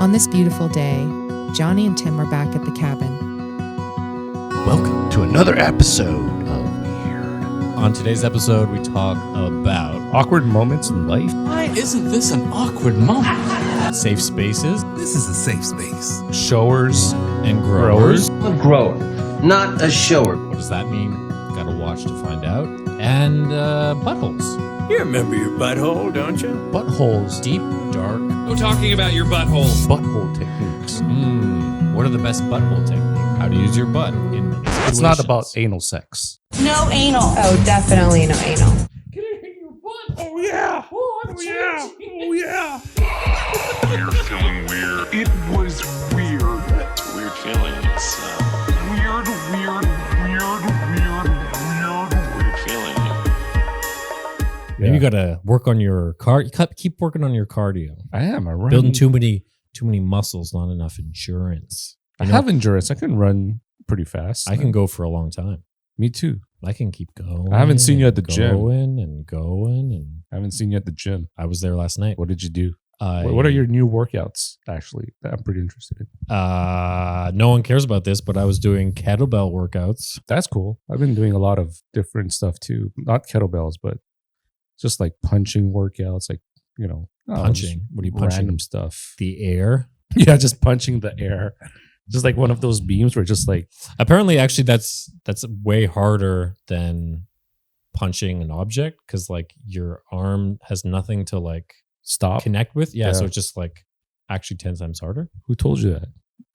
On this beautiful day, Johnny and Tim are back at the cabin. Welcome to another episode of Weird. On today's episode, we talk about Awkward moments in life. Why isn't this an awkward moment? safe spaces This is a safe space. Showers and growers. A grower, not a shower. What does that mean? Gotta watch to find out. And buttholes. You remember your butthole, don't you? buttholes, Deep, dark. No talking about your butthole. butthole techniques. What are the best butthole techniques? How to use your butt in It's not about anal sex. No anal. Oh, definitely no anal. Get it in your butt. Oh yeah! Oh yeah! Oh yeah! You're feeling weird. It was weird. It's a weird feeling. It's weird feeling. Maybe you gotta work on your keep working on your cardio. I am. I run. Building too many muscles, not enough endurance. I have endurance. I can run pretty fast. I can go for a long time. Me too. I can keep going. I haven't seen you at the gym. Going and going, and I haven't seen you at the gym. I was there last night. What did you do? What are your new workouts? Actually, that I'm pretty interested in. No one cares about this, but I was doing kettlebell workouts. That's cool. I've been doing a lot of different stuff too. Not kettlebells, but just like punching workouts. Like Punching? What are you punching? Random stuff. The air. Yeah, just punching the air. Just like one of those beams where just like Apparently, actually, that's way harder than punching an object because like your arm has nothing to like stop. connect with. Yeah, Yeah. so it's just like actually 10 times harder. Who told you that?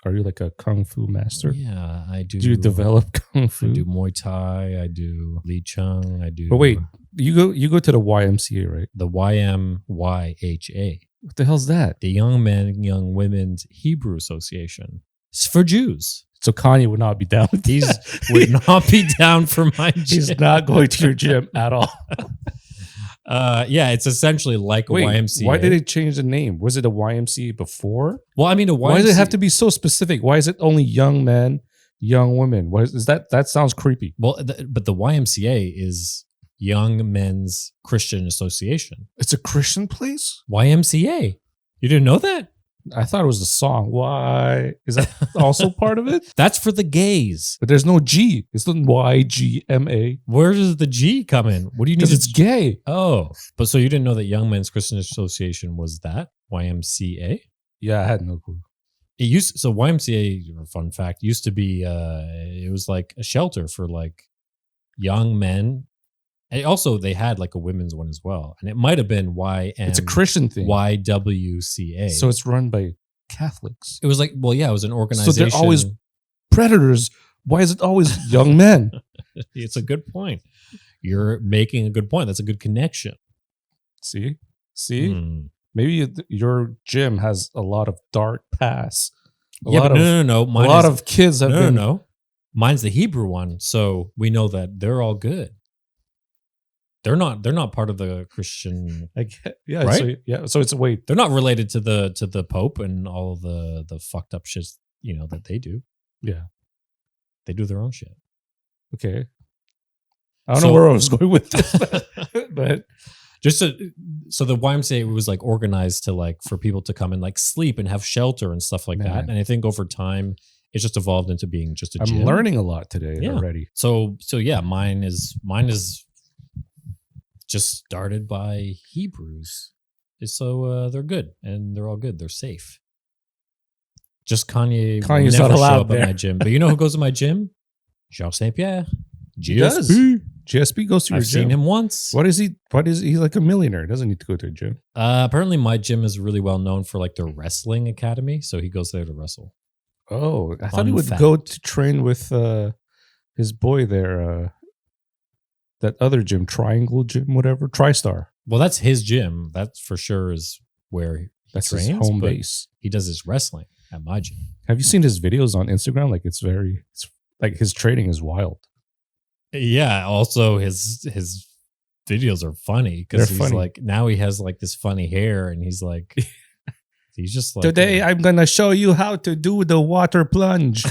Are you like a kung fu master? Yeah, I do. Do you develop kung fu? I do Muay Thai. I do Li Chung. I do. But wait, you go to the YMCA, right? The YMYHA, What the hell's that? the Young Men, Young Women's Hebrew Association. It's for Jews. So Kanye would not be down with He that. would not be down for my gym. He's not going to your gym at all. Yeah, it's essentially like a Wait, YMCA. why did they change the name? Was it a YMCA before? Well, I mean, a YMCA. Why does it have to be so specific? Why is it only young men, young women? Why is that? That sounds creepy. Well, but the YMCA is Young Men's Christian Association. It's a Christian place? YMCA. You didn't know that? I thought it was a song. Why? Is that also part of it? That's for the gays. But there's no G. It's not YGMA. Where does the G come in? What do you need? Because it's gay. Oh, but so you didn't know that Young Men's Christian Association was that YMCA? Yeah, I had no clue. It used so YMCA. Fun fact: used to be. It was like a shelter for like young men. And also, they had like a women's one as well, and it might have been It's a Christian thing. YWCA. So it's run by Catholics. It was like, well, yeah, it was an organization. So they're always predators. Why is it always young men? It's a good point. You're making a good point. That's a good connection. See? Maybe your gym has a lot of dark past. No. A lot of kids have been. No. Mine's the Hebrew one, so we know that they're all good. They're not part of the Christian. Yeah, right? So it's wait. They're not related to the Pope and all the fucked up shit that they do. Yeah, they do their own shit. Okay, I don't know where I was going with this, but so the YMCA was like organized to like for people to come and like sleep and have shelter and stuff like that. And I think over time it's just evolved into being just a gym. I'm learning a lot today already. So yeah, mine is just started by Hebrews. So they're good and they're all good. They're safe. Just Kanye's not never allowed show up there. at my gym. But you know who goes to my gym? Georges St. Pierre. GSP goes to your I've gym. seen him once. What is he? He's like a millionaire. Doesn't need to go to a gym. Apparently my gym is really well known for like the wrestling academy. So he goes there to wrestle. Oh, I thought Fun he would fact. go to train with his boy there. That other gym, Triangle Gym, whatever, TriStar. Well, that's his gym. That for sure is where he That's trains, his home but base. He does his wrestling at my gym. Have you seen his videos on Instagram? Like it's like his training is wild. Yeah. Also, his videos are funny because They're he's funny. like now he has like this funny hair and he's like he's just like Today I'm gonna show you how to do the water plunge.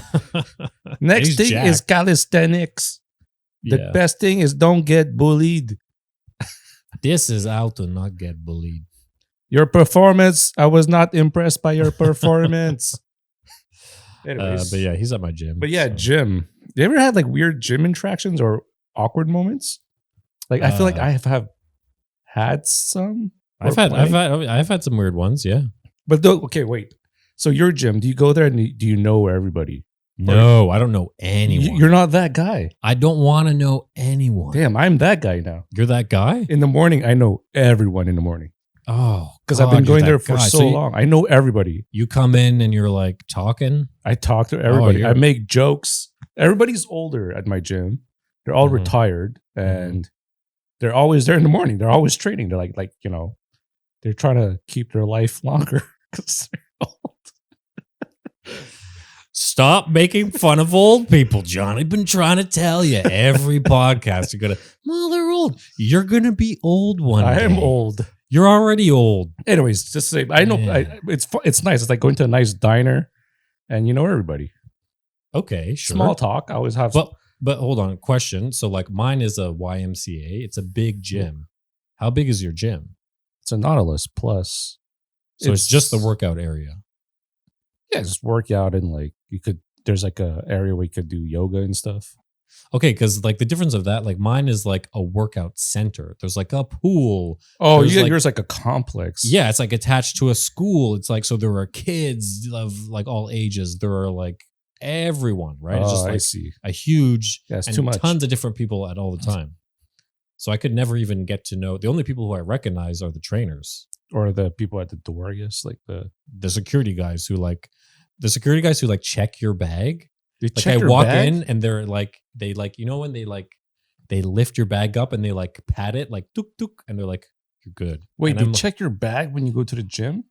Next He's thing jacked. is calisthenics. The Yeah. best thing is don't get bullied. This is how to not get bullied. Your performance. I was not impressed by your performance. Anyways, but yeah, he's at my gym. But yeah, so. gym. You ever had like weird gym interactions or awkward moments? Like I feel like I have had some. I've had some weird ones. Yeah. But okay, wait. So your gym, do you go there and do you know everybody? No, I don't know anyone. You're not that guy. I don't want to know anyone. Damn, I'm that guy now. You're that guy? In the morning, I know everyone in the morning. Oh, because I've been going there for so long. I know everybody. You come in and you're like talking. I talk to everybody. I make jokes. Everybody's older at my gym. They're all retired and they're always there in the morning. They're always training. They're like they're trying to keep their life longer because they're old. Stop making fun of old people, John. I've been trying to tell you every podcast. You're gonna, well, they're old. You're gonna be old one day. I am old. You're already old. Anyways, just say I know. It's nice. It's like going to a nice diner, and you know everybody. Okay, sure. Small talk. I always have. But hold on, question. So like mine is a YMCA. It's a big gym. How big is your gym? It's a Nautilus Plus. So it's just the workout area. Yeah, just workout and like you could. There's like a area where you could do yoga and stuff. Okay, because like the difference of that, like mine is like a workout center. There's like a pool. Oh, yeah, yours like a complex. Yeah, it's like attached to a school. It's like so there are kids of like all ages. There are like everyone, right? It's just like I see. a huge, it's and too much. Tons of different people at all the time. So I could never even get to know. The only people who I recognize are the trainers or the people at the door. I guess like the security guys who like check your bag. Like I walk in and they're like, they like, you know, when they lift your bag up and they like pat it like tuk tuk and they're like, you're good. Wait, and they check your bag when you go to the gym?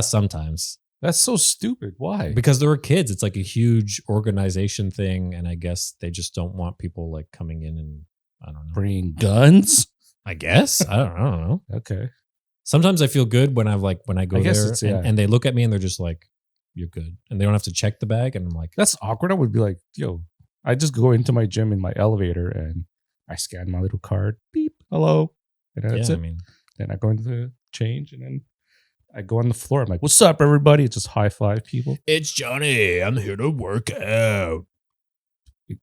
Sometimes. That's so stupid. Why? Because there are kids. It's like a huge organization thing. And I guess they just don't want people like coming in and I don't know. Bringing guns? I guess. I don't know. Okay. Sometimes I feel good when I go there yeah. and they look at me and they're just like, you're good. And they don't have to check the bag. And I'm like, that's awkward. I would be like, yo, I just go into my gym in my elevator and I scan my little card. Beep. Hello. And that's it. I mean, then I go into the change and then I go on the floor. I'm like, what's up, everybody? It's just high five people. It's Johnny. I'm here to work out.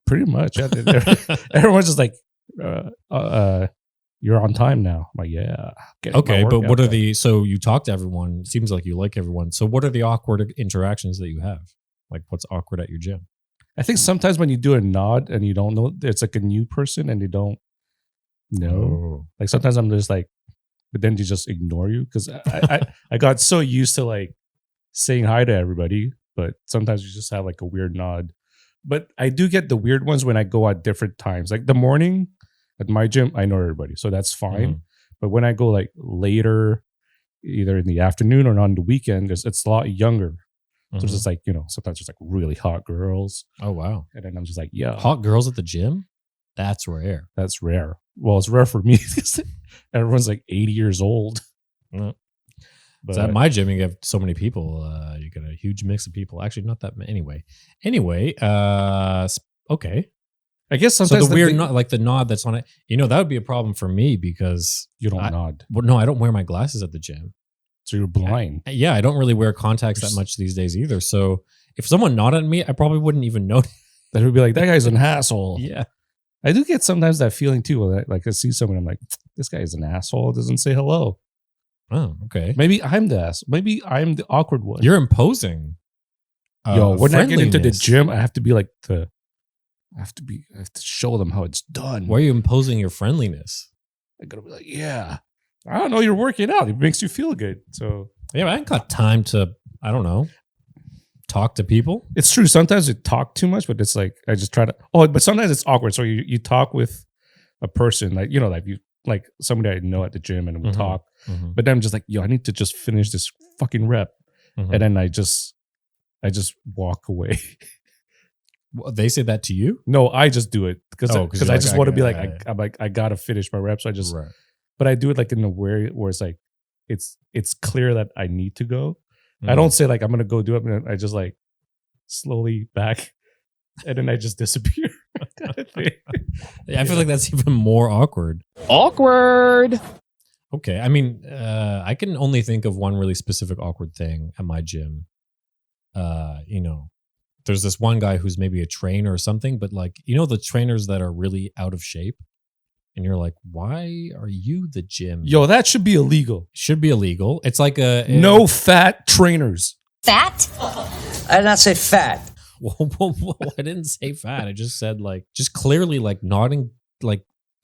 Pretty much. Everyone's just like, you're on time now. I'm like, yeah. Okay, but what are so you talk to everyone. It seems like you like everyone. So what are the awkward interactions that you have? Like what's awkward at your gym? I think sometimes when you do a nod and you don't know, it's like a new person and they don't know. Oh. Like sometimes I'm just like, but then they just ignore you because I got so used to like saying hi to everybody, but sometimes you just have like a weird nod. But I do get the weird ones when I go at different times. Like the morning at my gym, I know everybody, so that's fine. Mm-hmm. But when I go like later, either in the afternoon or on the weekend, it's a lot younger. Mm-hmm. So it's just like, you know, sometimes there's like really hot girls. Oh, wow. And then I'm just like, yeah. Hot girls at the gym? That's rare. That's rare. Well, it's rare for me because everyone's like 80 years old. Mm. But so at my gym, you have so many people. You got a huge mix of people. Actually, not that many. Anyway, okay. I guess sometimes so the weird nod, like the nod that's on it, you know, that would be a problem for me because you don't nod. Well, no, I don't wear my glasses at the gym. So you're blind. Yeah, I don't really wear contacts that much these days either. So if someone nodded at me, I probably wouldn't even notice. That would be like, that guy's an asshole. Yeah. I do get sometimes that feeling too. Like I see someone, I'm like, this guy is an asshole. Doesn't say hello. Oh, okay. Maybe I'm the ass. Maybe I'm the awkward one. You're imposing. Yo, when I get into the gym, I have to be like I have to show them how it's done. Why are you imposing your friendliness? I gotta be like, yeah, I don't know, you're working out. It makes you feel good. So yeah, I ain't got time to, I don't know, talk to people. It's true. Sometimes you talk too much, but it's like I just try to. Oh, but sometimes it's awkward. So you talk with a person like, you know, like somebody I know at the gym and we talk. Mm-hmm. But then I'm just like, yo, I need to just finish this fucking rep, and then I just walk away. They say that to you? No, I just do it because I just want to be like, I'm like I gotta finish my reps. So I just, but I do it like in a way where it's like it's clear that I need to go. I don't say like I'm gonna go do it. I just like slowly back, and then I just disappear. I feel like that's even more awkward. Awkward. Okay. I mean, I can only think of one really specific awkward thing at my gym. There's this one guy who's maybe a trainer or something, but like, the trainers that are really out of shape. And you're like, why are you the gym? Yo, that should be illegal. Should be illegal. It's like no fat trainers. Fat? I did not say fat. Whoa, I didn't say fat. I just said just clearly not in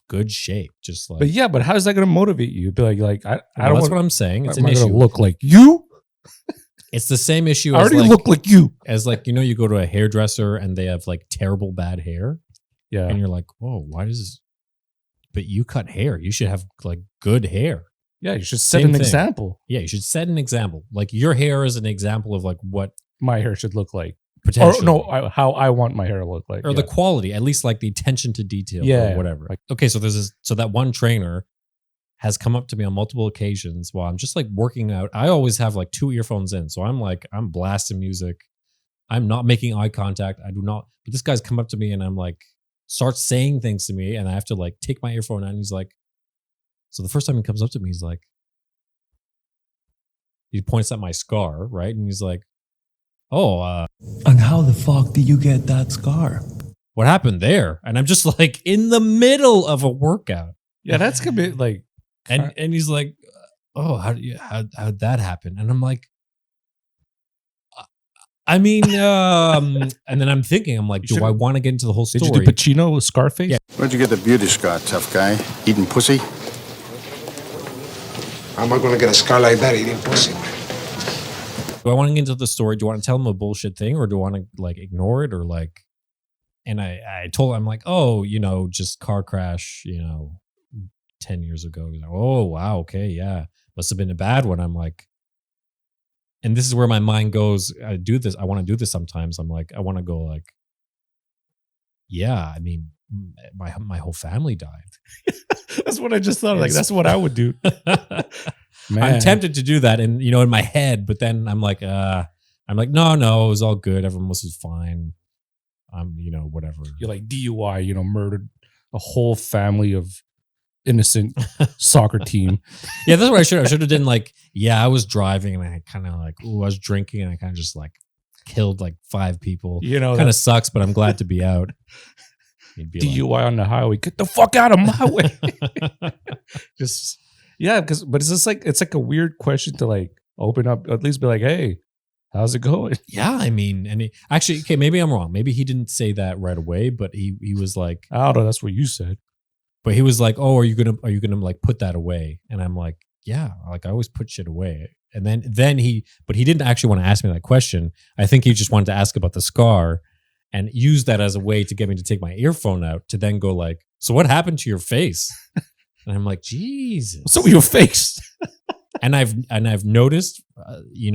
good shape. Just like, But how is that going to motivate you? Be I don't. That's want, what I'm saying. It's am an I issue. gonna look like you? It's the same issue. I as already look like you. As you go to a hairdresser and they have terrible bad hair. Yeah, and you're like, whoa, why does this? But you cut hair. You should have good hair. Yeah, you should set Same an thing. example. Yeah, you should set an example. Your hair is an example of what My hair should look like. potentially. Or no, how I want my hair to look like. Or the quality, at least the attention to detail Yeah, or whatever. like- Okay, so so that one trainer has come up to me on multiple occasions while I'm just working out. I always have 2 earphones in. So I'm blasting music. I'm not making eye contact. I do not. But this guy's come up to me and I'm starts saying things to me and I have to take my earphone out and he's so the first time he comes up to me, he points at my scar, right? And he's like, oh, And how the fuck did you get that scar? what happened there? And I'm just in the middle of a workout. Yeah, that's gonna be And he's like, oh, how'd that happen? And I'm like, I mean, and then I'm thinking, do I want to get into the whole Did story? you do Pacino with Scarface? Yeah. Where'd you get the beauty scar, tough guy? Eating pussy? How am I gonna get a scar like that eating pussy? Do I want to get into the story? Do I want to tell him a bullshit thing or do I want to ignore it or and I told him oh, just car crash, 10 years ago. He's like, oh, wow. Okay. Yeah. Must have been a bad one. I'm and this is where my mind goes. I do this. I want to do this sometimes. I'm I want to go yeah, I mean, my whole family died. That's what I just thought. That's what I would do. Man. I'm tempted to do that and in my head, but then I'm no, it was all good. Everyone was fine. Whatever. You're DUI, murdered a whole family of innocent soccer team. Yeah, that's what I should have done. I was driving and I kind of I was drinking and I kind of just killed 5 people. Kind of sucks, but I'm glad to be out. You'd be DUI on the highway. Get the fuck out of my way. Just but it's just it's a weird question to open up. At least be hey, how's it going? yeah, I mean, and actually, okay, maybe I'm wrong. Maybe he didn't say that right away, but he was I don't know. That's what you said. but he was oh, are you gonna put that away? And I'm yeah, I always put shit away. And then he didn't actually want to ask me that question. I think he just wanted to ask about the scar and use that as a way to get me to take my earphone out to then go so what happened to your face? And I'm Jesus. What's up with your face? And I've noticed,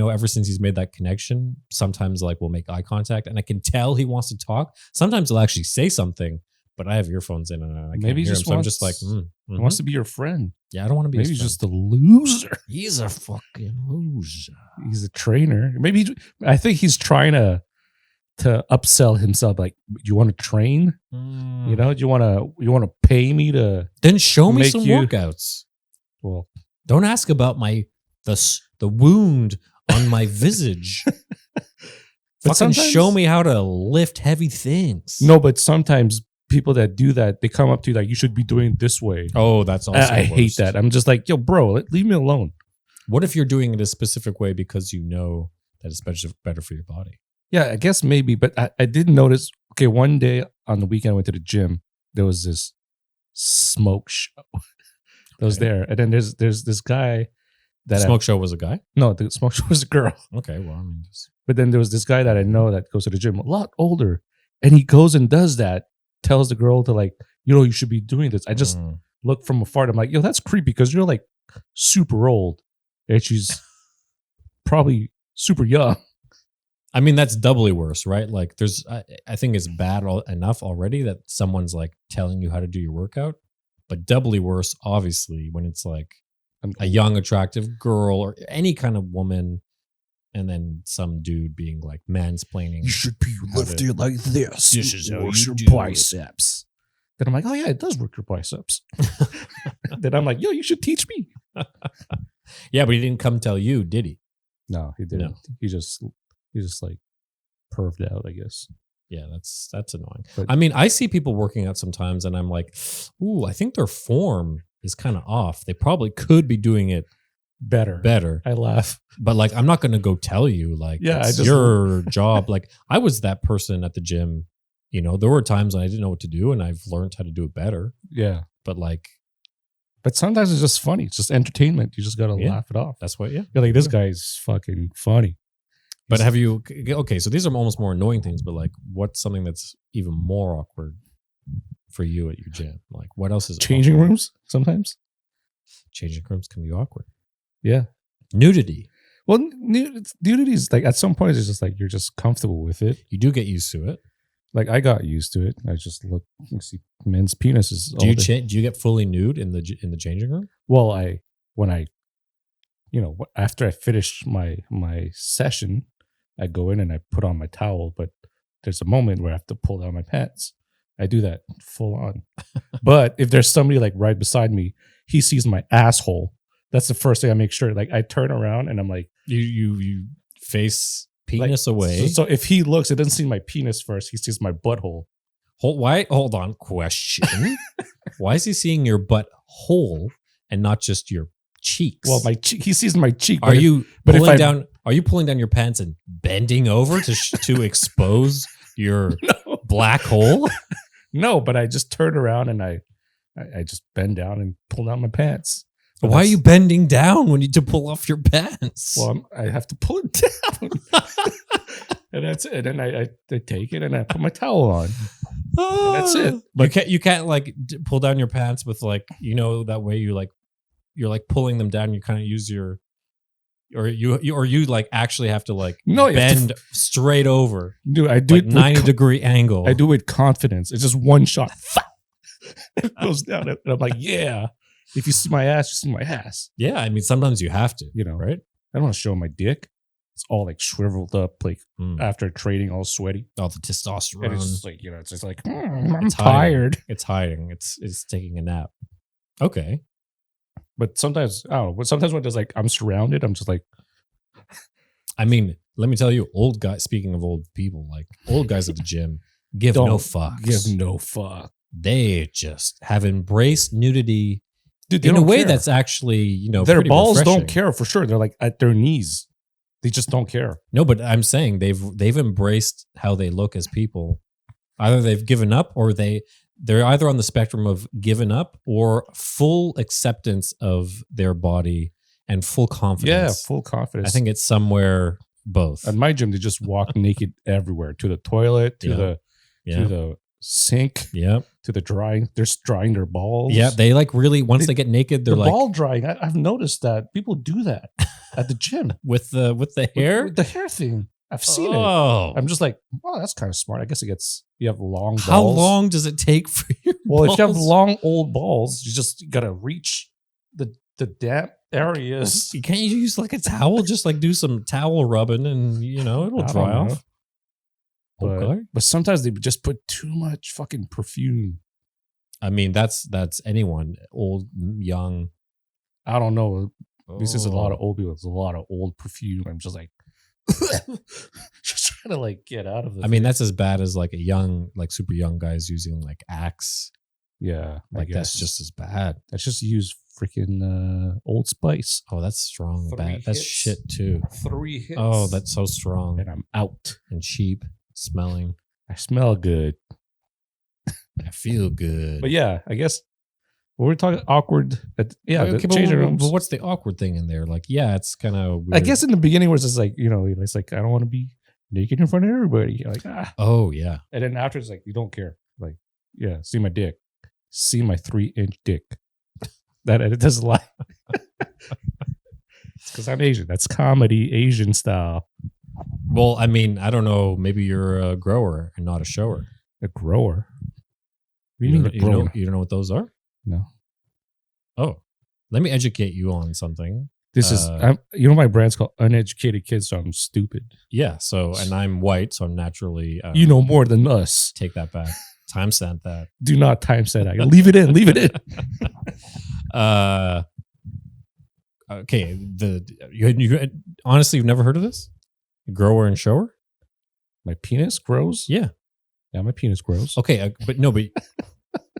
ever since he's made that connection, sometimes we'll make eye contact and I can tell he wants to talk. Sometimes he'll actually say something, but I have earphones in and I can't Maybe he hear just him. wants, So I'm just he wants to be your friend. yeah, I don't want to be Maybe his he's friend. just a loser. He's a fucking loser. He's a trainer. Maybe I think he's trying to upsell himself. You want to train? Do you want to pay me to? Then show me make some you- workouts. Well, Don't ask about the wound on my visage. But Fucking sometimes- show me how to lift heavy things. no, but sometimes people that do that, they come up to you you should be doing it this way. Oh, that's also I hate that. I'm just yo, bro, leave me alone. What if you're doing it a specific way because you know that it's better for your body? Yeah, I guess maybe, but I did notice. Okay, one day on the weekend, I went to the gym. There was this smoke show that was there, and then there's this guy that Smoke show was a guy? no, the smoke show was a girl. Okay, well, I mean, But then there was this guy that I know that goes to the gym a lot older, and he goes and does that. Tells the girl to you should be doing this. I just look from afar. And I'm yo, that's creepy because you're super old, and she's probably super young. I mean, that's doubly worse, right? I think it's bad enough already that someone's telling you how to do your workout, but doubly worse, obviously, when it's a young, attractive girl or any kind of woman, and then some dude being mansplaining. You should be how to- lifting like this. This is how Works you your do it. biceps. Then I'm oh yeah, it does work your biceps. Then I'm yo, you should teach me. Yeah, but he didn't come tell you, did he? No, he didn't. No. He just like perved out, I guess. Yeah, that's annoying. But- I mean, I see people working out sometimes, and I'm like, ooh, I think their form is kind of off. They probably could be doing it better. I laugh. But like, I'm not going to go tell you. Like, Yeah, it's I just- your job. Like, I was that person at the gym. You know, there were times when I didn't know what to do, and I've learned how to do it better. Yeah. But like, But sometimes it's just funny. It's just entertainment. You just got to Yeah. laugh it off. that's what. Yeah. You're like, this guy's fucking funny. But have you? Okay, so these are almost more annoying things. But like, what's something that's even more awkward for you at your gym? Like, what else is Changing awkward? rooms sometimes? Changing rooms can be awkward. Yeah. Nudity. Well, nudity is like, at some point, it's just like, you're just comfortable with it. You do get used to it. Like, I got used to it. I just look, you see men's penises. Do all you day. do you get fully nude in the changing room? Well, when I, after I finish my session, I go in and I put on my towel, but there's a moment where I have to pull down my pants. I do that full on. But if there's somebody like right beside me, he sees my asshole. That's the first thing I make sure. Like, I turn around and I'm like, You face like, penis away. So if he looks, it doesn't see my penis first. He sees my butthole. Hold on. Question. Why is he seeing your butt hole and not just your cheeks? Well, he sees my cheek. Are you but if pulling I- down? Are you pulling down your pants and bending over to expose your black hole? No, but I just turn around and I just bend down and pull down my pants. But Why are that's- you bending down when you to pull off your pants? Well, I have to pull it down. And that's it. And I take it and I put my towel on. And that's it. But you can't like pull down your pants with like, that way you're like pulling them down. You kind of use your, or you like actually have to like No, you have to bend straight over, Dude, I do like it with 90-degree angle. I do it with confidence. It's just one shot. It goes down. And I'm like, yeah. If you see my ass, you see my ass. Yeah, I mean sometimes you have to, I right? don't want to show my dick. It's all like shriveled up, like after training, all sweaty. All the testosterone. And it's just like, it's just like, I'm It's hiding. tired. It's hiding. It's taking a nap. Okay. But sometimes, I don't know. But sometimes when there's like, I'm surrounded, I'm just like, I mean, let me tell you, old guys, speaking of old people, like old guys at the gym give no don't fucks. give no fuck. They just have embraced nudity Dude, they in a don't way care. that's actually, their pretty balls refreshing. don't care for sure. They're like at their knees. They just don't care. No, but I'm saying they've embraced how they look as people. Either they've given up or they're either on the spectrum of given up or full acceptance of their body and full Yeah, confidence. full confidence. I think it's somewhere both. at my gym they just walk naked everywhere, to the toilet, to the sink, Yep. to the drying. They're just drying their balls. Yeah, they like really once they get naked, they're the like ball drying. I've noticed that people do that at the gym with the hair. With the hair thing. I've seen it. Oh, I'm just like, oh, that's kind of smart. I guess you have long balls. how long does it take for your Well, if you have balls? long old balls, you just gotta reach the damp areas. You can't use like a towel, just like do some towel rubbing and it'll I don't dry know. off. But, Okay. but sometimes they just put too much fucking perfume. I mean, that's anyone, old, young. I don't know. This is a lot of Oh. old people. It's a lot of old perfume. I'm just like, just trying to like get out of it. I mean, that's as bad as like a young, like super young guys using like Axe. yeah, I Like that's guess. just as bad. Let's just use freaking Old Spice. Oh, that's strong. 3 Bad. That's hits. shit too. 3 hits. Oh, that's so strong and I'm out. and cheap smelling. I smell good. I feel good. But yeah, I guess we're talking awkward. Yeah, Okay, the but changing rooms. But what's the awkward thing in there? Like, yeah, it's kind of weird. I guess in the beginning was just like, it's like, I don't want to be naked in front of everybody. You're like, ah. Oh yeah. And then after it's like, you don't care. Like, yeah, see my dick. See my 3-inch dick. That it doesn't lie. It's because I'm Asian. That's comedy, Asian style. Well, I mean, I don't know. Maybe you're a grower and not a shower. A grower. What do you mean a grower? You don't know what those are? No. Oh, let me educate you on something. This is, my brand's called Uneducated Kids, so I'm stupid. Yeah. So, and I'm white, so I'm naturally. You know more than us. Take that back. Timestamp that. Do not timestamp that. Leave it in. Leave it in. Okay, you honestly, you've never heard of this? Grower and shower? My penis grows. Yeah. Yeah, my penis grows. Okay, but no, but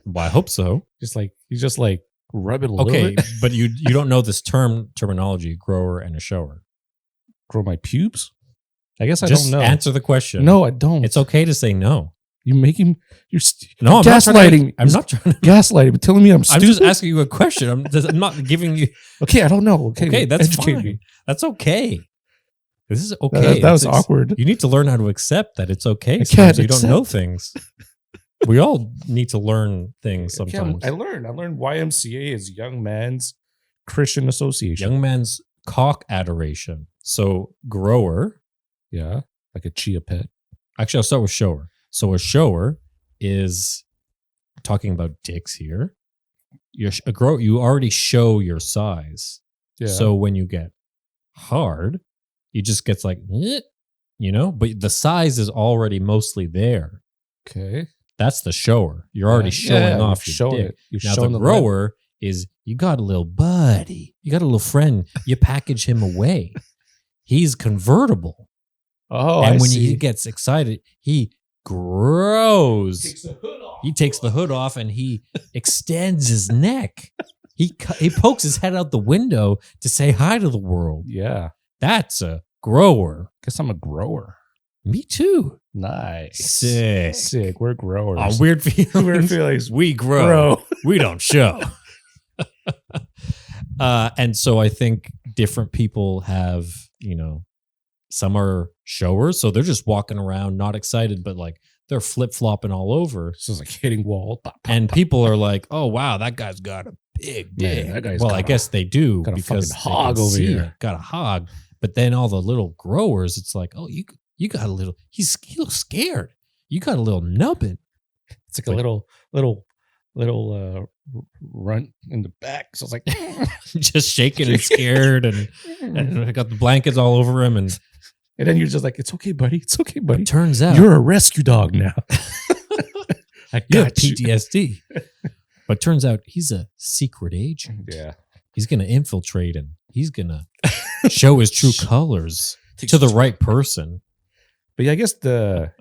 well, I hope so. Just like you just like rub it a little Okay, bit. but you don't know this terminology, grower and a shower. Grow my pubes. I guess I Just don't know. answer the question. No, I don't. It's okay to say no. You making you're No, I'm gaslighting me. I'm not trying to. gaslighting me, telling me I'm I'm stupid. just asking you a question. I'm not giving you. Okay, I don't know. Okay, Okay, that's educate fine. me. That's okay. This is okay. That was It's- awkward. You need to learn how to accept that it's okay. I Sometimes can't you don't know accept. things. We all need to learn things Okay, sometimes. I learned YMCA is Young Man's Christian Association. Young man's cock adoration. So grower. Yeah, like a chia pet. Actually, I'll start with shower. So a shower is talking about dicks here. A grower, you already show your size. Yeah. So when you get hard, you just gets like, but the size is already mostly there. Okay. That's the shower. You're already showing off your showing dick. it. You're Now showing the the grower is you got a little buddy, you got a little friend. You package him away. He's convertible, Oh, and I when see. he gets excited, he grows. Takes the hood off. He takes the hood off and he extends his neck. He pokes his head out the window to say hi to the world. Yeah. That's a grower. Guess I'm a grower. Me too. Nice. Sick. Sick. We're growers. On weird feelings. Weird feelings. We grow. Grow. We don't show. And so I think different people have, some are showers. So they're just walking around, not excited, but like they're flip flopping all over. This is like hitting wall. Pop, pop, And pop. people are like, oh, wow, that guy's got a big dick. Yeah, that guy's well, got I a- guess they do got a because fucking they can hog over see here. it. Got a hog. But then all the little growers, it's like, oh, you got a little, he looks scared. You got a little nubbin. It's like a little runt in the back. So it's like, Just shaking and scared. And I got the blankets all over him. And and then you're just like, it's okay, buddy. It's okay, buddy. it turns out You're a rescue dog now. I you have got you. PTSD. But turns out he's a secret agent. Yeah. He's going to infiltrate and he's going to show his true colors to the right person. But yeah, I guess the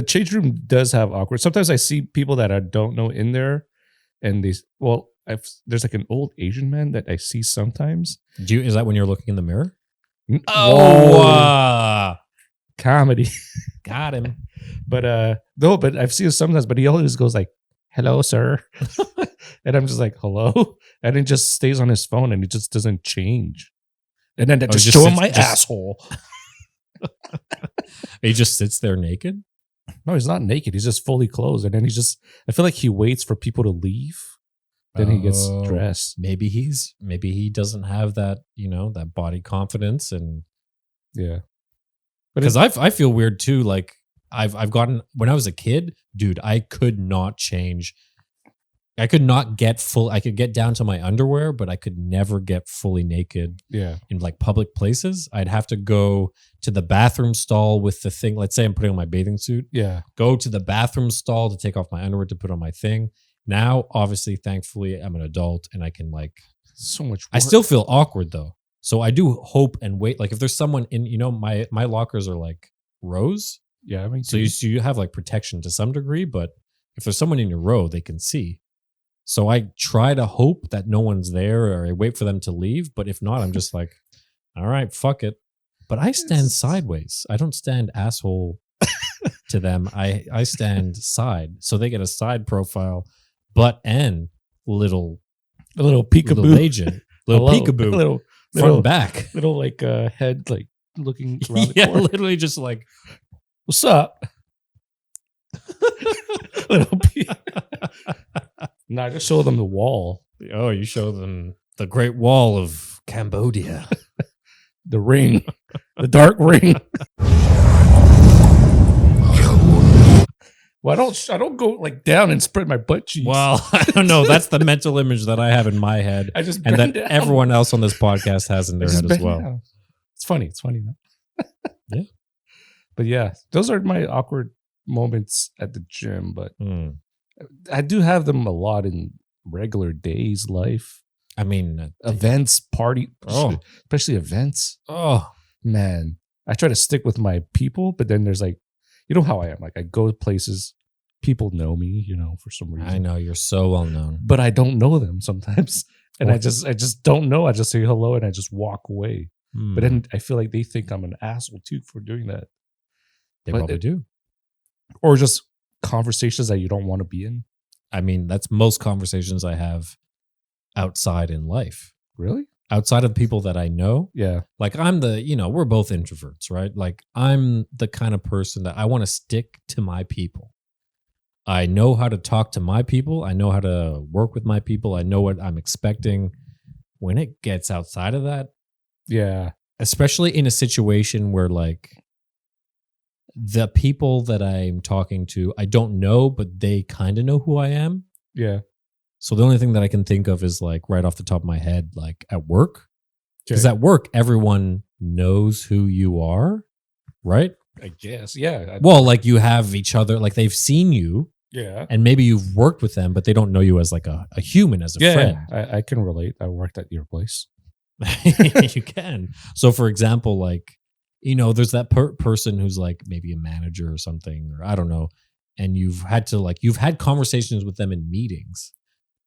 change room does have awkward. Sometimes I see people that I don't know in there, and there's like an old Asian man that I see sometimes. Is that when you're looking in the mirror? Whoa. Comedy. Got him. But I've seen it sometimes, but he always goes like, "Hello, sir," and I'm just like, "Hello," and it just stays on his phone, and it just doesn't change. And then just show him my asshole. He just sits there naked. No, he's not naked. He's just fully clothed, and then I feel like he waits for people to leave. Then he gets Oh, dressed. Maybe he doesn't have that, that body confidence. And Yeah. because I feel weird too. Like I've gotten, when I was a kid, dude, I could not change. I could not get I could get down to my underwear, but I could never get fully naked Yeah. in like public places. I'd have to go to the bathroom stall with the thing. Let's say I'm putting on my bathing suit, Yeah. go to the bathroom stall to take off my underwear to put on my thing. Now, obviously, thankfully, I'm an adult and I can So much work. I still feel awkward though. So I do hope and wait. Like if there's someone in, my lockers are like rows. Yeah. I mean, So you have like protection to some degree, but if there's someone in your row, they can see. So I try to hope that no one's there, or I wait for them to leave. But if not, I'm just like, all right, fuck it. But I stand sideways. I don't stand asshole to them. I stand side. So they get a side profile, butt and little peekaboo. agent. Little Hello. peekaboo. Little Front and back. Little head looking around the Yeah, corner. literally just like, What's up? Little No, I just show them the wall. oh, you show them the Great Wall of Cambodia. The ring. The dark ring. Well, I don't go down and spread my butt cheeks. Well, I don't know. That's the mental image that I have in my head, I just and bend that down. everyone else on this podcast has in I their just head as bend well. down. It's funny. It's funny. No? Yeah. But yeah, those are my awkward moments at the gym. But Hmm. I do have them a lot in regular days life. I mean, Events, party, Oh. especially events. oh, Man, I try to stick with my people, but then there's like, you know how I am. Like I go to places, people know me, for some reason. I know you're so well known. But I don't know them sometimes. And Or- I just don't know. I just say hello and I just walk away. Hmm. But then I feel like they think I'm an asshole too for doing that. They but probably it- do. Or just conversations that you don't want to be in. I mean, that's most conversations I have outside in life. Really? Outside of people that I know. Yeah. Like I'm we're both introverts, right? Like I'm the kind of person that I want to stick to my people. I know how to talk to my people. I know how to work with my people. I know what I'm expecting. When it gets outside of that, Yeah. especially in a situation where like the people that I'm talking to, I don't know, but they kind of know who I am. Yeah. So the only thing that I can think of is like right off the top of my head, like at work. Because Okay. at work, everyone knows who you are, right? I guess. Yeah. Well, like you have each other, like they've seen you Yeah. and maybe you've worked with them, but they don't know you as like a human, as a Yeah. friend. I can relate. I worked at your place. You can. So for example, like, there's that person who's like maybe a manager or something, or I don't know. And you've had conversations with them in meetings,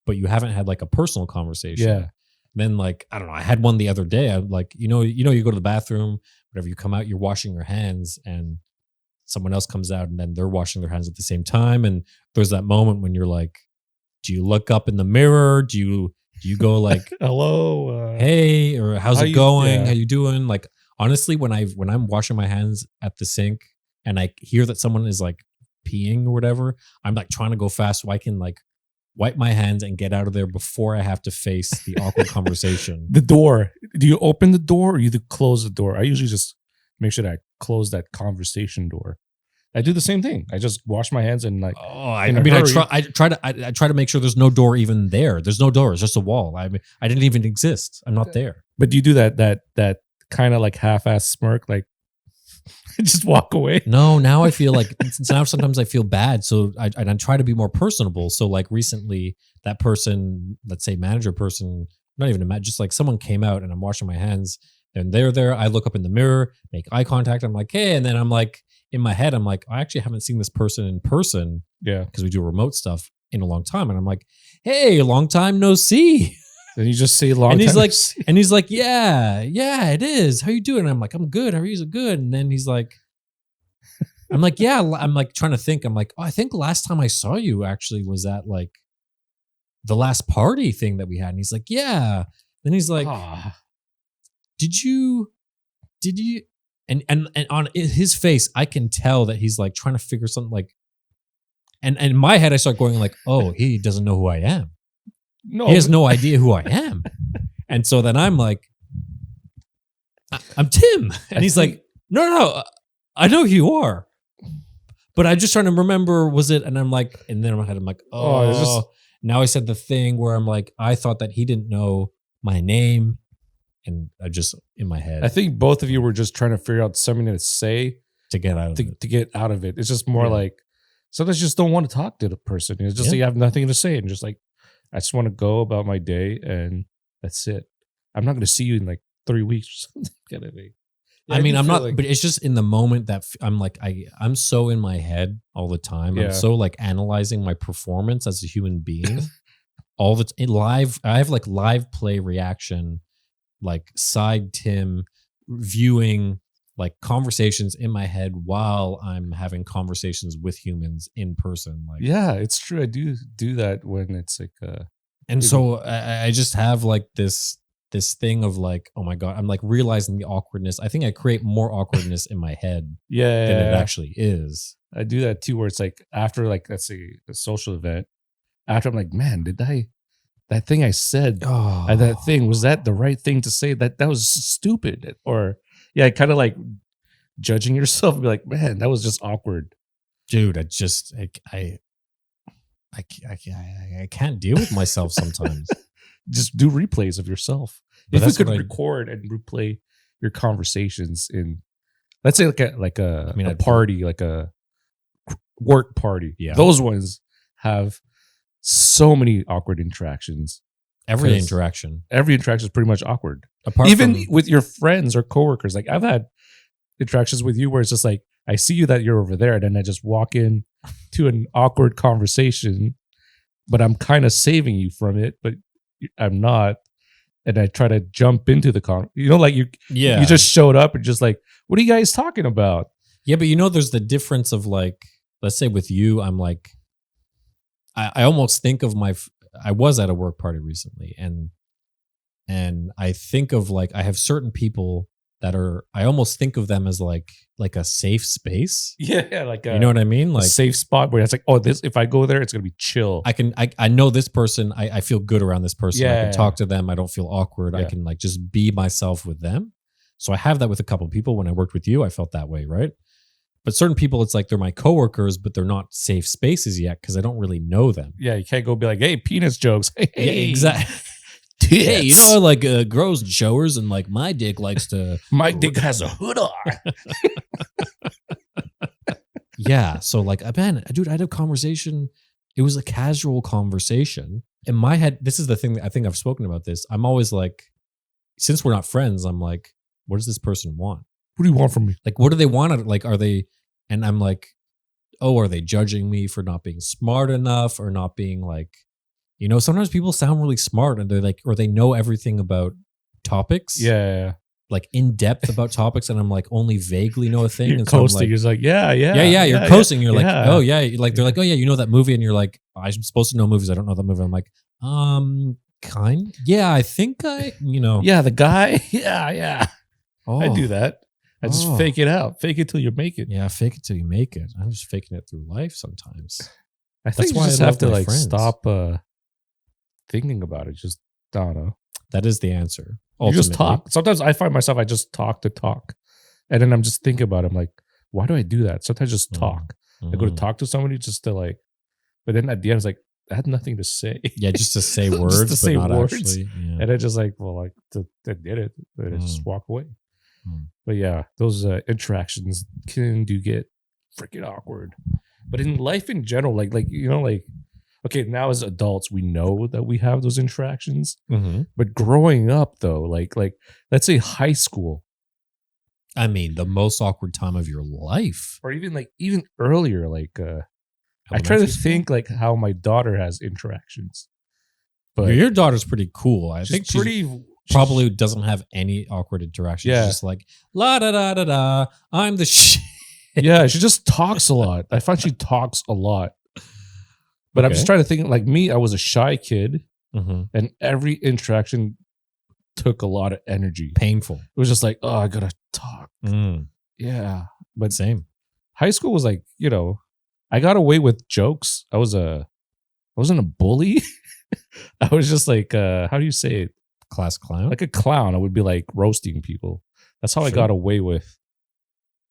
but you haven't had like a personal conversation. Yeah. Then like, I don't know, I had one the other day. I like, you go to the bathroom, whatever, you come out, you're washing your hands and someone else comes out and then they're washing their hands at the same time. And there's that moment when you're like, do you look up in the mirror? Do you go like, Hello. hey, or how's how it you- going? yeah. How you doing? Like, honestly, when I'm washing my hands at the sink and I hear that someone is like peeing or whatever, I'm like trying to go fast so I can like wipe my hands and get out of there before I have to face the awkward conversation. The door. Do you open the door or you close the door? I usually just make sure that I close that conversation door. I do the same thing. I just wash my hands and like. Oh, I in a mean, I hurry. try to make sure there's no door even there. There's no door. It's just a wall. I mean, I didn't even exist. I'm not there. But do you do that kind of like half-ass smirk, like just walk away? No, now I feel like now sometimes I feel bad. So I try to be more personable. So like recently, that person, let's say manager person, not even a manager, just like someone came out and I'm washing my hands and they're there. I look up in the mirror, make eye contact. I'm like, hey, and then I'm like in my head, I'm like, I actually haven't seen this person in person Yeah. because we do remote stuff in a long time. And I'm like, hey, long time no see. Then you just say long And he's time like, no see. and he's like, yeah, it is. How you doing? And I'm like, I'm good. How are you? Good. And then he's like, I'm like, yeah. I'm like trying to think. I'm like, oh, I think last time I saw you actually was at like the last party thing that we had. And he's like, yeah. Then he's like, Ah. did you? And on his face, I can tell that he's like trying to figure something like. And in my head, I start going like, oh, he doesn't know who I am. No, He has no idea who I am. And so then I'm like, I'm Tim. And he's like, no, I know who you are. But I'm just trying to remember, was it? And I'm like, and then in my head, I'm like, Oh, it's just- now I said the thing where I'm like, I thought that he didn't know my name. And I just, in my head, I think both of you were just trying to figure out something to say to get out of it. to get out of it. It's just more Yeah. like sometimes you just don't want to talk to the person. It's just Yeah. you have nothing to say and just like I just want to go about my day and that's it. I'm not going to see you in like 3 weeks or something. Kind of thing. Yeah, I mean, do I'm feel not, like- but it's just in the moment that I'm like, I'm so in my head all the time. Yeah. I'm so like analyzing my performance as a human being all the live. I have like live play reaction, like side Tim viewing like conversations in my head while I'm having conversations with humans in person. Like, Yeah, it's true. I do that when it's like and so I just have like this thing of like, oh my God, I'm like realizing the awkwardness. I think I create more awkwardness in my head yeah, than it actually is. I do that too, where it's like after like let's say a social event, after I'm like, man, that thing I said Oh, that thing was that the right thing to say? That was stupid, or yeah, kind of like judging yourself and be like, man, that was just awkward. dude, I can't deal with myself sometimes. Just do replays of yourself. But If you that's could what I- record and replay your conversations in, let's say like a I mean, a I'd- party, like a work party. Yeah. Those ones have so many awkward interactions. Every 'Cause interaction. Every interaction is pretty much awkward. Apart Even from, with your friends or coworkers. Like I've had interactions with you where it's just like I see you that you're over there, and then I just walk in to an awkward conversation, but I'm kind of saving you from it, but I'm not. And I try to jump into the like you just showed up and just like, what are you guys talking about? Yeah, but there's the difference of like, let's say with you, I'm like, I almost think of I was at a work party recently, and I think of like, I have certain people that I almost think of them as like a safe space. Yeah, like you know what I mean? Like a safe spot where it's like, oh, this, if I go there, it's gonna be chill. I know this person. I feel good around this person. I Yeah. can talk to them. I don't feel awkward. I Yeah. can like just be myself with them. So I have that with a couple of people. When I worked with you, I felt that way, right? But certain people, it's like they're my coworkers, but they're not safe spaces yet because I don't really know them. Yeah, you can't go be like, hey, penis jokes. Hey, Yeah, exactly. Hey, Hey, I like girls in showers, and like my dick likes to. my dick has a hood on. Yeah. So like, dude, I had a conversation. It was a casual conversation. In my head, this is the thing that I think I've spoken about this. I'm always like, since we're not friends, I'm like, what does this person want? What do you want from me? Like, what do they want? Like, are they, and I'm like, oh, are they judging me for not being smart enough or not being like, sometimes people sound really smart and they're like, or they know everything about topics. Yeah. Like in depth about topics. And I'm like, only vaguely know a thing. You're and so I'm coasting. like, You're like, yeah. You're coasting. You're like, yeah. oh yeah. Like, they're like, oh yeah, you know that movie. And you're like, I'm supposed to know movies. I don't know that movie. I'm like, yeah, I think Yeah, the guy. Yeah. Oh, I do that. I just fake it out. Fake it till you make it. Yeah, fake it till you make it. I'm just faking it through life sometimes. I think you just have to like stop thinking about it. Just, I don't know. That is the answer. You just talk. Sometimes I find myself, I just talk to talk. And then I'm just thinking about it. I'm like, why do I do that? Sometimes I just talk. I go to talk to somebody just to like, but then at the end, it's like, I had nothing to say. Yeah, just to say words, just to say but not words. actually. Yeah. And I just like, well, like, I did it. And I just walk away. But yeah, those interactions can get freaking awkward. But in life in general, like okay, now as adults, we know that we have those interactions. But growing up, though, like let's say high school. I mean, the most awkward time of your life, or even earlier. Like, I try to think like how my daughter has interactions. But your daughter's pretty cool. I think she's pretty. Probably doesn't have any awkward interactions. Yeah. She's just like la da da da da. I'm the shit. Yeah, she just talks a lot. I find she talks a lot. But I'm just trying to think, like me, I was a shy kid, and every interaction took a lot of energy. Painful. It was just like, oh, I gotta talk. Yeah. But same. High school was like, I got away with jokes. I wasn't a bully. I was just like, how do you say it? Class clown? Like a clown. I would be like roasting people. That's how I got away with.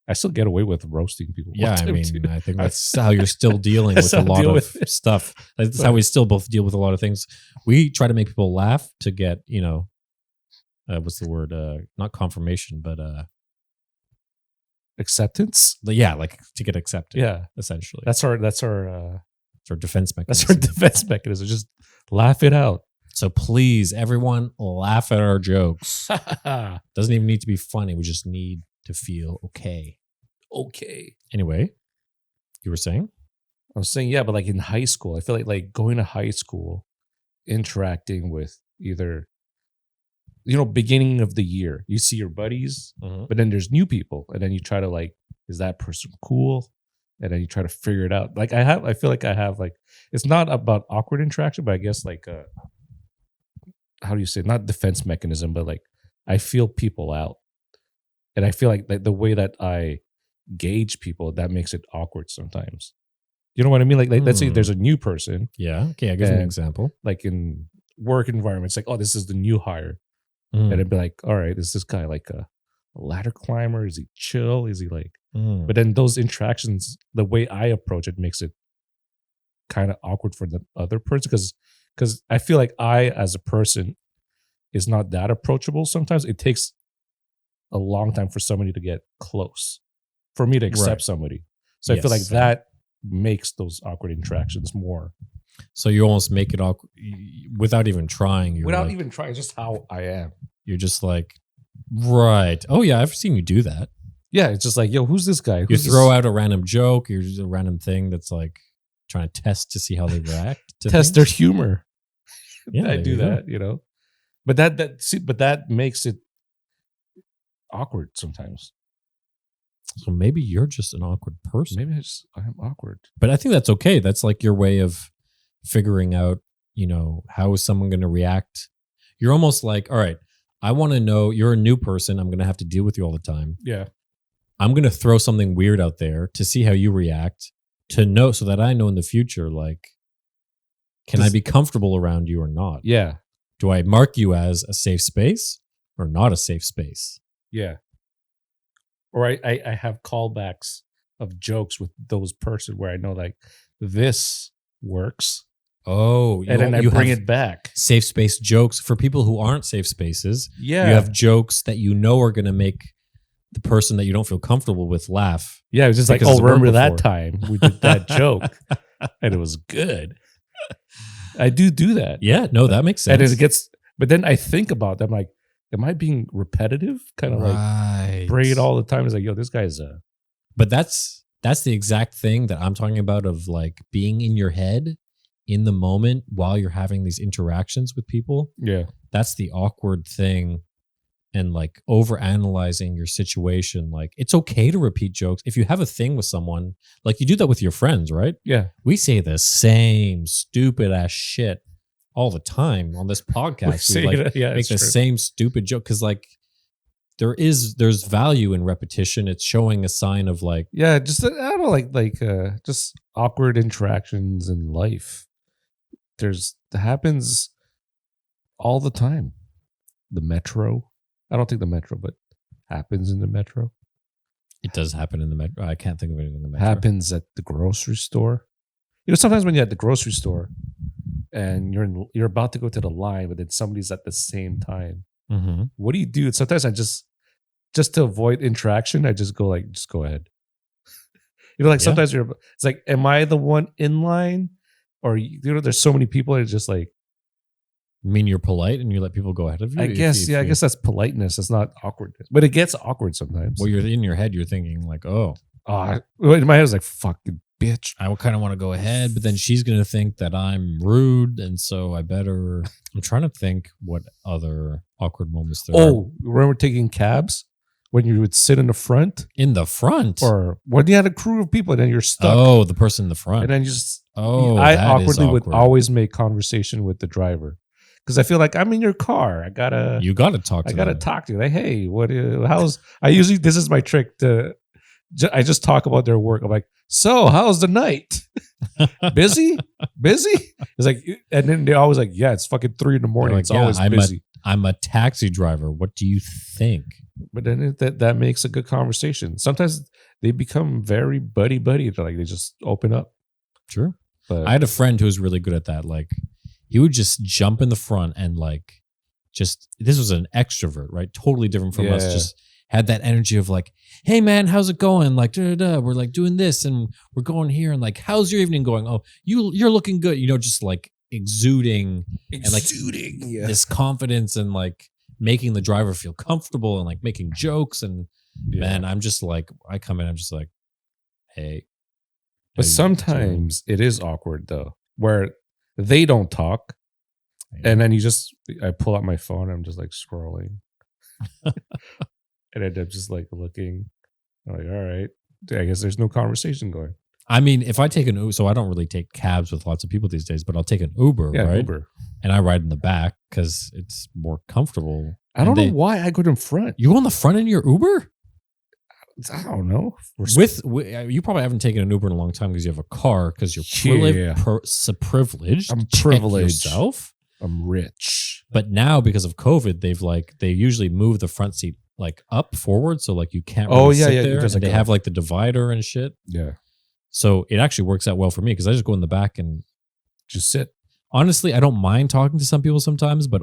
I still get away with roasting people. Yeah, I mean, I think that's how you're still dealing with a lot of stuff. That's how we still both deal with a lot of things. We try to make people laugh to get, what's the word? Not confirmation, but acceptance. Yeah, like to get accepted. Yeah, essentially. That's our defense mechanism. That's our defense mechanism. Just laugh it out. So please, everyone, laugh at our jokes. Doesn't even need to be funny. We just need to feel okay. Okay. Anyway, you were saying? I was saying, yeah, but like in high school, I feel like going to high school, interacting with either, beginning of the year, you see your buddies, but then there's new people, and then you try to like, is that person cool? And then you try to figure it out. Like I feel like I have like, it's not about awkward interaction, but I guess like, how do you say, not defense mechanism, but like I feel people out. And I feel like the way that I gauge people, that makes it awkward sometimes. You know what I mean? Like let's say there's a new person. Yeah. Okay, I'll give you an example. Like in work environments, like, oh, this is the new hire. And it'd be like, all right, is this guy like a ladder climber? Is he chill? Is he like, but then those interactions, the way I approach it makes it kind of awkward for the other person. Because I feel like I, as a person, is not that approachable. Sometimes it takes a long time for somebody to get close, for me to accept somebody. So I feel like that makes those awkward interactions more So you almost make it awkward without even trying. You're without like, even trying, just how I am. You're just like, right. Oh yeah, I've seen you do that. Yeah, it's just like, yo, who's this guy? You throw out a random joke. You're just a random thing that's like trying to test to see how they react. To test things. their humor. Yeah, I there do you go. that, you know. But that makes it awkward sometimes. So maybe you're just an awkward person. Maybe I'm awkward. But I think that's okay. That's like your way of figuring out, you know, how is someone going to react? You're almost like, all right, I want to know, you're a new person. I'm going to have to deal with you all the time. Yeah. I'm going to throw something weird out there to see how you react, to know so that I know in the future, like, can I be comfortable around you or not? Yeah. Do I mark you as a safe space or not a safe space? Yeah. Or I have callbacks of jokes with those person where I know like this works. Oh, And then I bring it back. Safe space jokes for people who aren't safe spaces. Yeah. You have jokes that you know are going to make the person that you don't feel comfortable with laugh. Yeah, it's just like, because oh, it's worked remember that before. time we did that joke and it was good. I do that. Yeah, no, that makes sense. And it gets, but then I think about them like, am I being repetitive? Kind of like bring it all the time. It's like, yo, this guy's But that's the exact thing that I'm talking about of like being in your head in the moment while you're having these interactions with people. Yeah. That's the awkward thing. And like over analyzing your situation. Like it's okay to repeat jokes. If you have a thing with someone, like you do that with your friends, right? Yeah. We say the same stupid ass shit all the time on this podcast. We like make the same stupid joke because like there's value in repetition. It's showing a sign of like, yeah, just I don't know, just awkward interactions in life. That happens all the time. The metro. I don't think the metro, but happens in the metro. it does happen in the metro. I can't think of anything in the metro. Happens at the grocery store. You know, sometimes when you're at the grocery store and you're about to go to the line, but then somebody's at the same time. Mm-hmm. What do you do? Sometimes I just to avoid interaction, I just go ahead. You know, like sometimes it's like, am I the one in line? Or, you know, there's so many people. It's just like, I mean, you're polite and you let people go ahead of you. I guess that's politeness. It's not awkwardness, but it gets awkward sometimes. Well, you're in your head. You're thinking like, oh, in my head, I was like, fucking bitch. I kind of want to go ahead, but then she's going to think that I'm rude. And so I better, I'm trying to think what other awkward moments there are. Oh, remember taking cabs when you would sit in the front? In the front? Or when you had a crew of people and then you're stuck. Oh, the person in the front. And then you just, I awkwardly would always make conversation with the driver. Because I feel like I'm in your car. You got to talk to them. I got to talk to you. Like, hey, this is my trick I just talk about their work. I'm like, so how's the night? Busy? It's like, and then they're always like, yeah, it's fucking 3 a.m. Like, it's always busy. I'm a taxi driver. What do you think? But then that makes a good conversation. Sometimes they become very buddy. Like they just open up. Sure. But I had a friend who was really good at that. Like he would just jump in the front and like, this was an extrovert, right? Totally different from us. Just had that energy of like, hey man, how's it going? Like, we're like doing this and we're going here. And like, how's your evening going? Oh, you're looking good. You know, just like exuding and like this confidence and like making the driver feel comfortable and like making jokes. And man, I'm just like, I come in, I'm just like, hey. But sometimes it is awkward though, where they don't talk. And then I pull out my phone. I'm just like scrolling. And I end up just like looking. I'm like, all right, I guess there's no conversation going. I mean, if I take an Uber, so I don't really take cabs with lots of people these days, but I'll take an Uber, right? Uber. And I ride in the back because it's more comfortable. I don't know why I go in front. You go in the front in your Uber? I don't know. You probably haven't taken an Uber in a long time because you have a car because you're privileged. I'm privileged. Yourself. I'm rich. But now because of COVID, they usually move the front seat like up forward, so like you can't really sit there. And they have like the divider and shit. Yeah. So it actually works out well for me because I just go in the back and just sit. Honestly, I don't mind talking to some people sometimes, but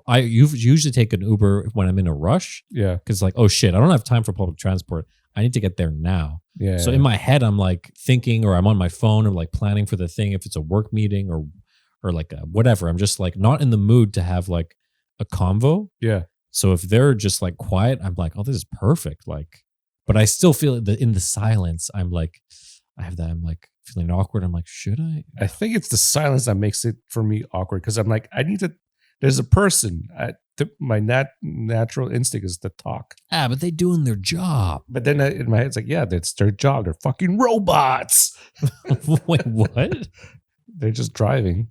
I usually take an Uber when I'm in a rush. Yeah. Because like, oh shit, I don't have time for public transport. I need to get there now. Yeah. So in my head, I'm like thinking, or I'm on my phone, or like planning for the thing. If it's a work meeting or like a whatever, I'm just like not in the mood to have like a convo. Yeah. So if they're just like quiet, I'm like, oh, this is perfect. Like, but I still feel that in the silence, I'm like, I'm like feeling awkward. I'm like, should I? I think it's the silence that makes it for me awkward because I'm like, there's a person. My natural instinct is to talk. But they doing their job. But then in my head, it's like, yeah, that's their job. They're fucking robots. Wait, what? They're just driving.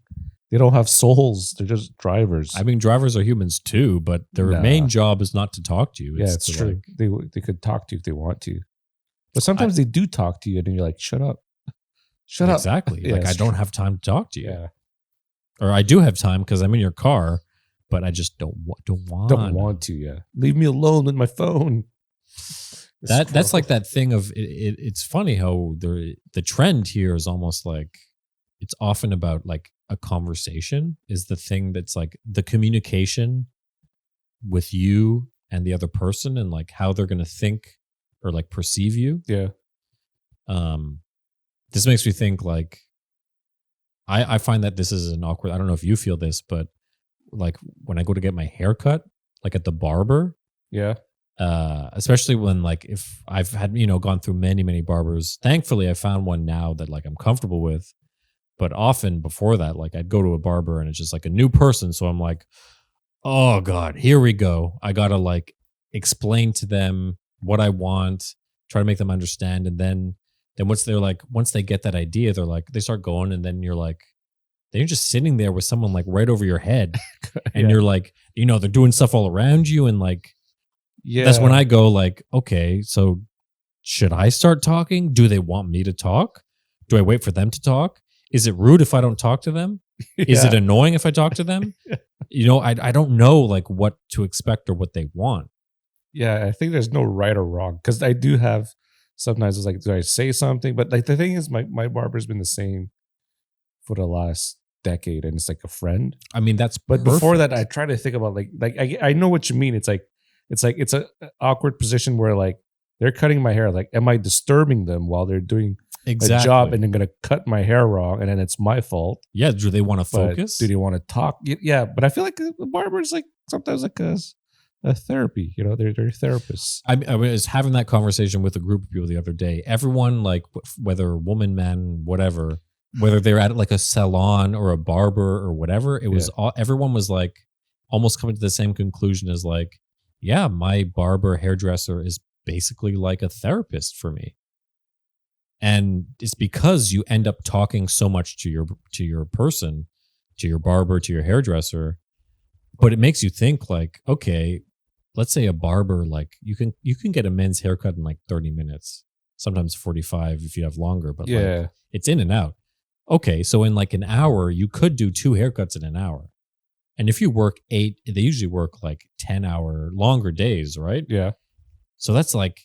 They don't have souls. They're just drivers. I mean, drivers are humans too, but their main job is not to talk to you. Yeah, it's true. They could talk to you if they want to. But sometimes they do talk to you and you're like, shut up. Shut up. Exactly. Yeah, like, I don't have time to talk to you. Yeah. Or I do have time because I'm in your car, but I just don't want. Don't want to, yeah. Leave me alone with my phone. That's like that thing of it's funny how the trend here is almost like it's often about like a conversation is the thing that's like the communication with you and the other person and like how they're going to think or like perceive you. Yeah. This makes me think like I find that this is an awkward, I don't know if you feel this, but like when I go to get my hair cut, like at the barber. Yeah. Especially when like if I've had, gone through many barbers. Thankfully, I found one now that like I'm comfortable with. But often before that, like I'd go to a barber and it's just like a new person. So I'm like, oh God, here we go. I gotta like explain to them what I want, try to make them understand. And then once they get that idea, they're like, they start going, and then you're like, then you're just sitting there with someone like right over your head. And you're like, they're doing stuff all around you. And like, yeah, that's when I go like, okay, so should I start talking? Do they want me to talk? Do I wait for them to talk? Is it rude if I don't talk to them? Is it annoying if I talk to them? I don't know like what to expect or what they want. Yeah, I think there's no right or wrong because I do have sometimes it's like, do I say something? But like the thing is, my barber's been the same for the last decade, and it's like a friend. I mean, that's but before that, I try to think about like I know what you mean. It's a awkward position where like they're cutting my hair. Like, am I disturbing them while they're doing a job and they're gonna cut my hair wrong and then it's my fault? Yeah. Do they want to focus? Do they want to talk? Yeah. But I feel like a barber is like sometimes like a therapy. They're therapists. I was having that conversation with a group of people the other day. Everyone, like whether woman, man, whatever, whether they're at like a salon or a barber or whatever, it was everyone was like almost coming to the same conclusion as like, yeah, my barber hairdresser is basically like a therapist for me. And it's because you end up talking so much to your person, to your barber, to your hairdresser, but it makes you think like, okay, let's say a barber, like you can get a men's haircut in like 30 minutes, sometimes 45 if you have longer, but like it's in and out. Okay, so in like an hour, you could do 2 haircuts in an hour. And if you work 8, they usually work like 10-hour longer days, right? Yeah. So that's like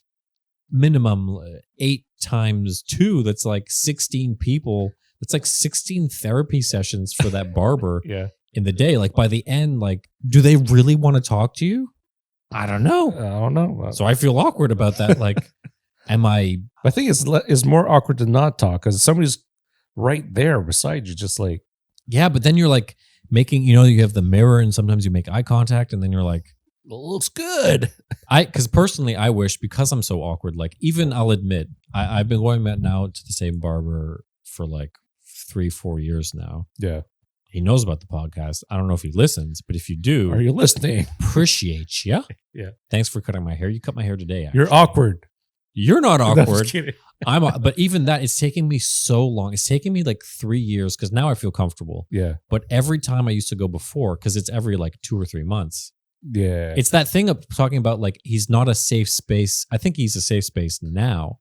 minimum 8 times 2. That's like 16 people. That's like 16 therapy sessions for that barber in the day. Like by the end, like, do they really want to talk to you? I don't know. So I feel awkward about that. Like, I think it's more awkward to not talk because somebody's right there beside you, just like. Yeah, but then you're like making, you have the mirror and sometimes you make eye contact and then you're like, it looks good. Because personally, I wish, because I'm so awkward, like even I'll admit, I've been going now to the same barber for like 3-4 years now. Yeah. He knows about the podcast. I don't know if he listens, but if you do, are you listening? Appreciate you. Yeah. Thanks for cutting my hair. You cut my hair today. Actually. You're awkward. You're not awkward. No, I'm just kidding. But even that, it's taking me so long. It's taking me like 3 years because now I feel comfortable. Yeah. But every time I used to go before, because it's every like 2 or 3 months. Yeah. It's that thing of talking about like he's not a safe space. I think he's a safe space now.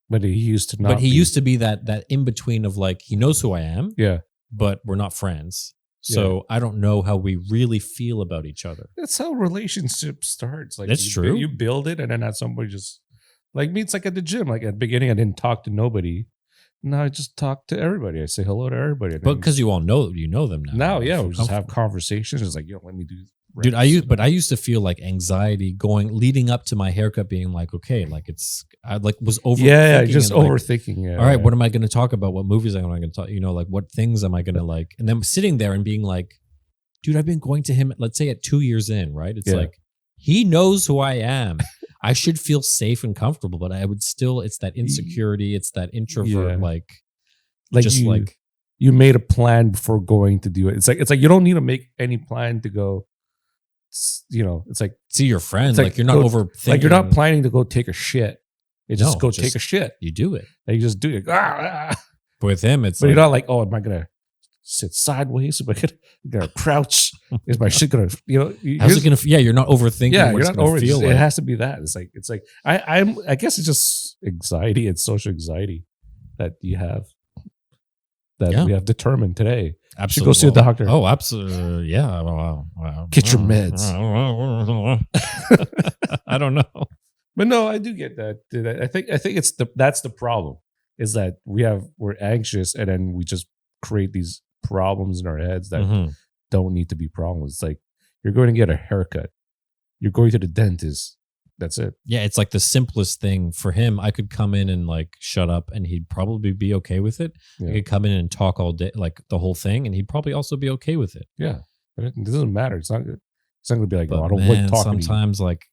But he used to not. But he used to be that in between of like he knows who I am. Yeah. But we're not friends. So I don't know how we really feel about each other. That's how relationship starts. Like that's true. You build it, and then at some point, just like me, it's like at the gym. Like at the beginning, I didn't talk to nobody. Now I just talk to everybody. I say hello to everybody. But because you all know them now. Now, we just have conversations. It's like, let me do Dude, I used to feel like anxiety leading up to my haircut being like, okay, like I was overthinking. Yeah, just and, like, overthinking. Yeah. all right, what am I going to talk about? What movies am I going to talk? You know, like what things am I going to like? And then sitting there and being like, dude, I've been going to him, let's say at 2 years in, right? It's like, he knows who I am. I should feel safe and comfortable, but I would still, it's that insecurity. It's that introvert, like just you made a plan before going to do it. It's like you don't need to make any plan to go. You know, it's like see your friend. Like you're not overthinking. Like you're not planning to go take a shit. You just go take a shit. You do it. And you just do it. But with him, it's you're not like, oh, am I gonna sit sideways? Am I gonna crouch? Is my shit gonna? You know, how's it gonna? Yeah, you're not overthinking. Yeah, what you're it's not over. feel It like. has to be that. It's like I guess it's just anxiety and social anxiety that you have. That we have determined today. Absolutely. Go see a doctor. Oh, absolutely. Yeah. Wow. Get your meds. I don't know. But no, I do get that. I think that's the problem is that we're anxious and then we just create these problems in our heads that don't need to be problems. It's like you're going to get a haircut. You're going to the dentist. That's it. Yeah, it's like the simplest thing for him. I could come in and like shut up and he'd probably be okay with it. I could come in and talk all day, like the whole thing, and he'd probably also be okay with it. Yeah. But it doesn't matter. It's not going to be like, but I don't man, like talking sometimes to you. Like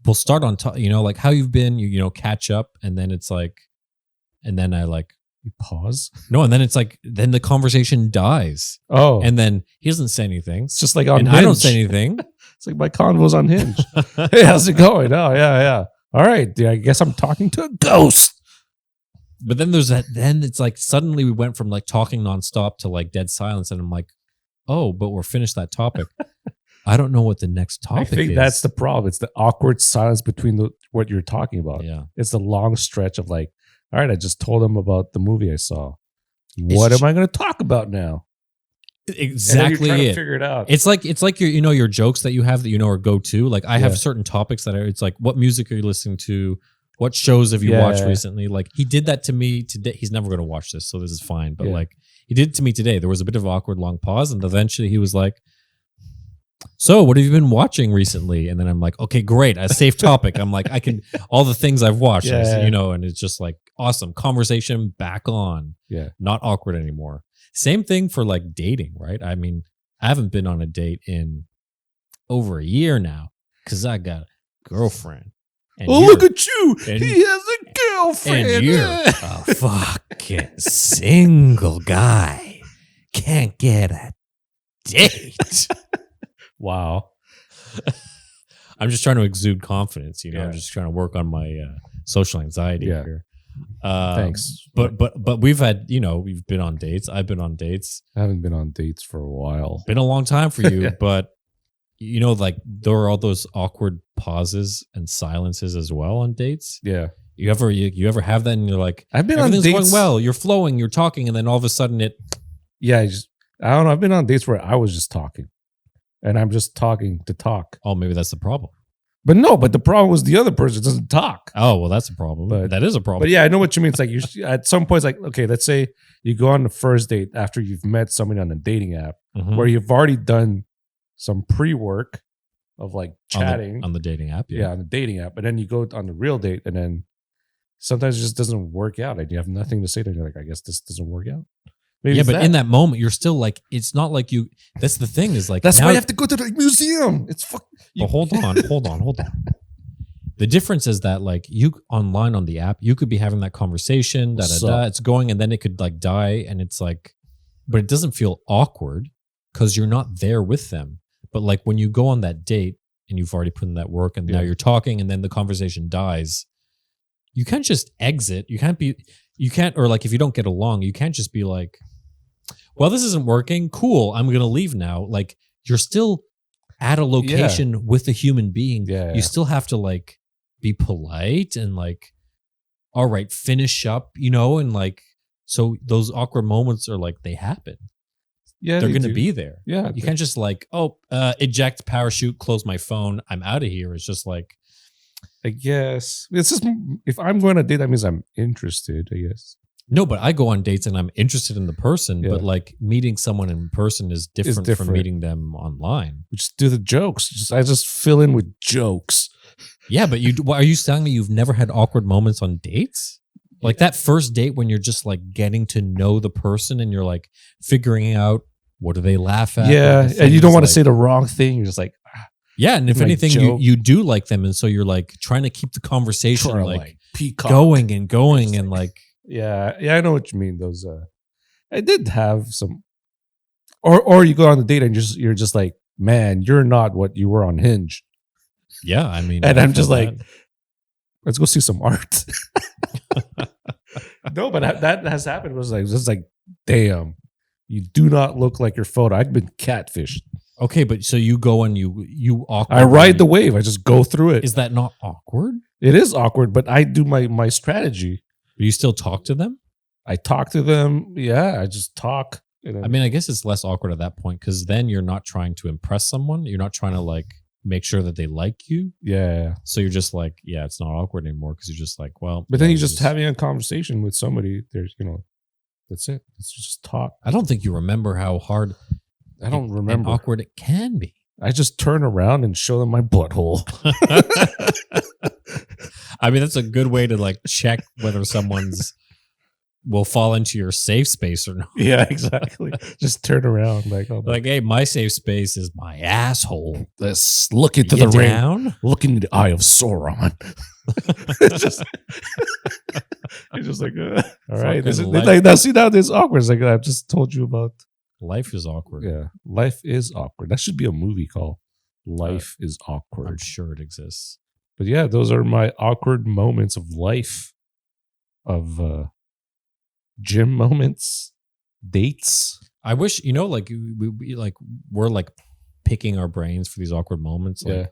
we'll start on top, you know, like how you've been, you know, catch up, and then it's like, and then I like you pause. No, and then it's like then the conversation dies. Oh. And then he doesn't say anything. It's just like on Hinge. I don't say anything. It's like my convo's on Hinge. Hey, how's it going? Oh, yeah. All right. I guess I'm talking to a ghost. But then there's that. Then it's like suddenly we went from like talking nonstop to like dead silence, and I'm like, oh, but we're finished that topic. I don't know what the next topic is. I think that's the problem. It's the awkward silence between what you're talking about. Yeah. It's the long stretch of like, all right, I just told him about the movie I saw. What am I going to talk about now? Exactly to figure it out. It's like your jokes that you have that are go to. Like I have certain topics that it's like, what music are you listening to? What shows have you watched recently? Like he did that to me today. He's never going to watch this, so this is fine. But like he did it to me today. There was a bit of awkward long pause, and eventually he was like, so what have you been watching recently? And then I'm like, okay, great. A safe topic. I'm like, I can, all the things I've watched, and it's just like awesome conversation back on. Yeah. Not awkward anymore. Same thing for like dating, right? I mean, I haven't been on a date in over a year now because I got a girlfriend. And look at you. He has a girlfriend. And you're a fucking single guy. Can't get a date. Wow. I'm just trying to exude confidence, I'm just trying to work on my social anxiety here. Thanks. But we've had, we've been on dates. I've been on dates. I haven't been on dates for a while. Been a long time for you, but like there are all those awkward pauses and silences as well on dates. Yeah. You ever have that and you're like, I've been on dates going well, you're flowing, you're talking, and then all of a sudden I don't know. I've been on dates where I was just talking. And I'm just talking to talk. Oh, maybe that's the problem. But the problem was the other person doesn't talk. Oh, well, that's a problem. But that is a problem. But yeah, I know what you mean. It's like at some point, it's like, okay, let's say you go on the first date after you've met somebody on a dating app where you've already done some pre-work of like chatting. On the dating app. Yeah, on the dating app. And then you go on the real date and then sometimes it just doesn't work out and you have nothing to say to them. You're like, I guess this doesn't work out. Maybe but in that moment, you're still like, it's not like you. That's the thing is like. That's why you have to go to the museum. It's But hold on. The difference is that like you online on the app, you could be having that conversation, it's going, and then it could like die, and it's like, but it doesn't feel awkward because you're not there with them. But like when you go on that date and you've already put in that work, and now you're talking, and then the conversation dies, you can't just exit. You can't, or like if you don't get along, you can't just be like, well, this isn't working. Cool. I'm going to leave now. Like you're still at a location with a human being. Yeah. You still have to like be polite and like, all right, finish up, and like, so those awkward moments are like, they happen. Yeah. They're going to be there. Yeah. You can't just like, eject, parachute, close my phone. I'm out of here. It's just like, I guess it's just if I'm going on a date, that means I'm interested, I guess. No, but I go on dates and I'm interested in the person, Yeah. but like meeting someone in person is different from different. meeting them online. We just do the jokes. I just fill in with jokes. Yeah, but are you telling me you've never had awkward moments on dates? Like that first date when you're just like getting to know the person and you're like figuring out what do they laugh at? Yeah, What are the and you don't things, want to like- say the wrong thing. You're just like, Yeah, and if like, anything, joke. you do like them, and so you're like trying to keep the conversation try to, like peacock. going and going and like Yeah, I know what you mean. Those, I did have some, or you go on the date and you're just like, man, you're not what you were on Hinge, yeah. I mean, and I I'm just feel like, that. let's go see some art. No, but that has happened. It was like, damn, you do not look like your photo. I've been catfished. Okay, but so you go and you awkward. I ride the wave. I just go through it. Is that not awkward? It is awkward, but I do my strategy. Do you still talk to them? I talk to them. Yeah, I just talk. I mean, I guess it's less awkward at that point because then you're not trying to impress someone. You're not trying to like make sure that they like you. yeah. So you're just like, yeah, it's not awkward anymore because you're just like, well. But then yeah, you're just having a conversation with somebody. There's, that's it. It's just talk. I don't think you remember how hard I don't and remember. awkward it can be. I just turn around and show them my butthole. I mean, that's a good way to like check whether someone's will fall into your safe space or not. Yeah, exactly. Just turn around like, oh, Like, hey, my safe space is my asshole. let's look into You the ring. down? Look into the eye of Sauron. It's just, you're just like, all right. This is, Fucking life. like, now, see, now this awkward. It's like I've just told you about. Life is awkward. Yeah, life is awkward. That should be a movie called "Life is I'm Awkward." sure it exists. But yeah, those are my awkward moments of life, of gym moments, dates. I wish, like we're like picking our brains for these awkward moments. Like, Yeah.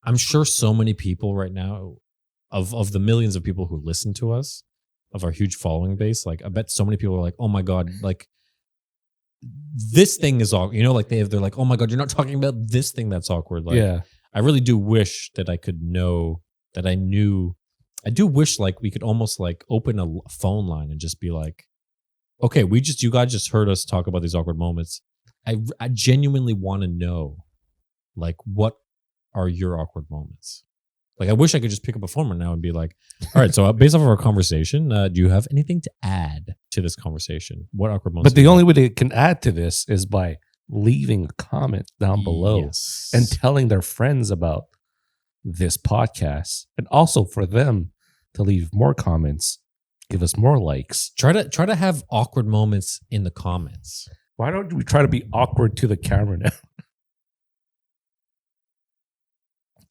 I'm sure so many people right now, of the millions of people who listen to us, of our huge following base, like I bet so many people are like, oh my God, like this thing is awkward. Like they're like, oh my God, you're not talking about this thing that's awkward. Like, Yeah, I really do wish that I could know that I knew. I do wish like we could almost like open a phone line and just be like, okay, you guys just heard us talk about these awkward moments. I genuinely want to know, like, what are your awkward moments? Like, I wish I could just pick up a phone right now and be like, all right, so based off of our conversation, do you have anything to add to this conversation? What awkward moments? but the only way they can add to this is by leaving a comment down below Yes. and telling their friends about this podcast, and also for them to leave more comments, give us more likes. try to have awkward moments in the comments. Why don't we try to be awkward to the camera now?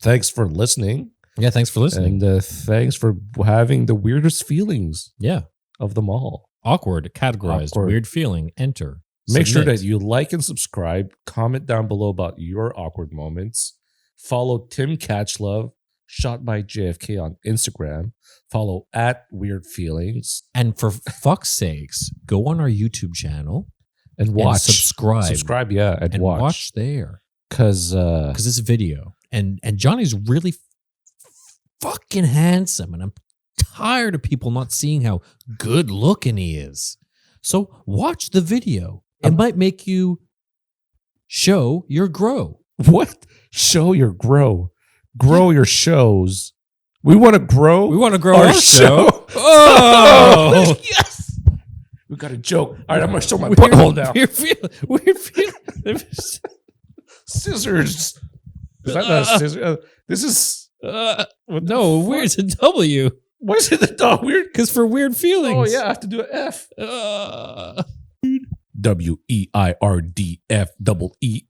Thanks for listening. Yeah, thanks for listening. And thanks for having the weirdest feelings Yeah, of them all. awkward, categorized, Awkward. weird feeling. Enter. Make sure Submit. that you like and subscribe. Comment down below about your awkward moments. Follow Tim Catchlove, shot by JFK on Instagram. Follow at Weird Feelings And for fuck's sakes, go on our YouTube channel and watch. subscribe. Subscribe, yeah, and watch. there Because because it's a video. And Johnny's really fucking handsome, and I'm tired of people not seeing how good looking he is. So watch the video. It might make you show your grow. what? Show your grow. Grow your shows. We want to grow. We want to grow our our show. Oh, yes. We got a joke. All right, I'm going to show my butthole now. Weird feeling. Scissors. Is that not a scissor? This is. No, weird's a W. What is it? The dog weird? Because for weird feelings. Oh, yeah. I have to do an F.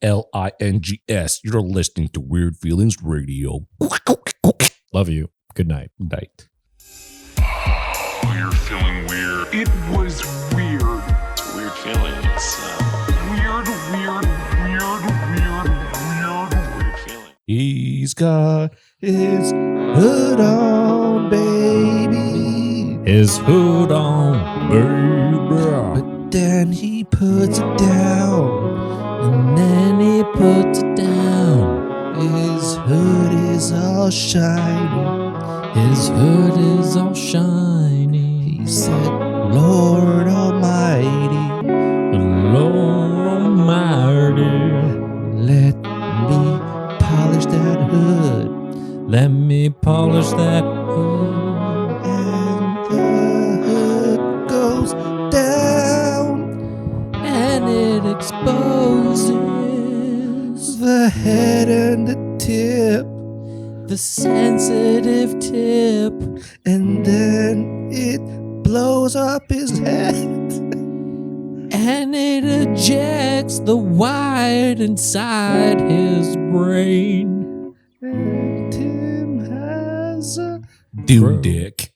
WEIRDFEELINGS. You're listening to Weird Feelings Radio. Love you. Good night. Night. Oh, you're feeling weird. It was weird. Weird feelings. Weird feeling. He's got his hood on, baby. His hood on, baby. But then he puts it down. And then he puts it down. His hood is all shiny. His hood is all shiny. He said, Lord Almighty, Lord Almighty, let me polish that hood. let me polish that hood. And the hood goes down. And it exposes The head and the tip. the sensitive tip. And then it blows up his head. And it ejects the white inside his brain. And Tim has a doom dick.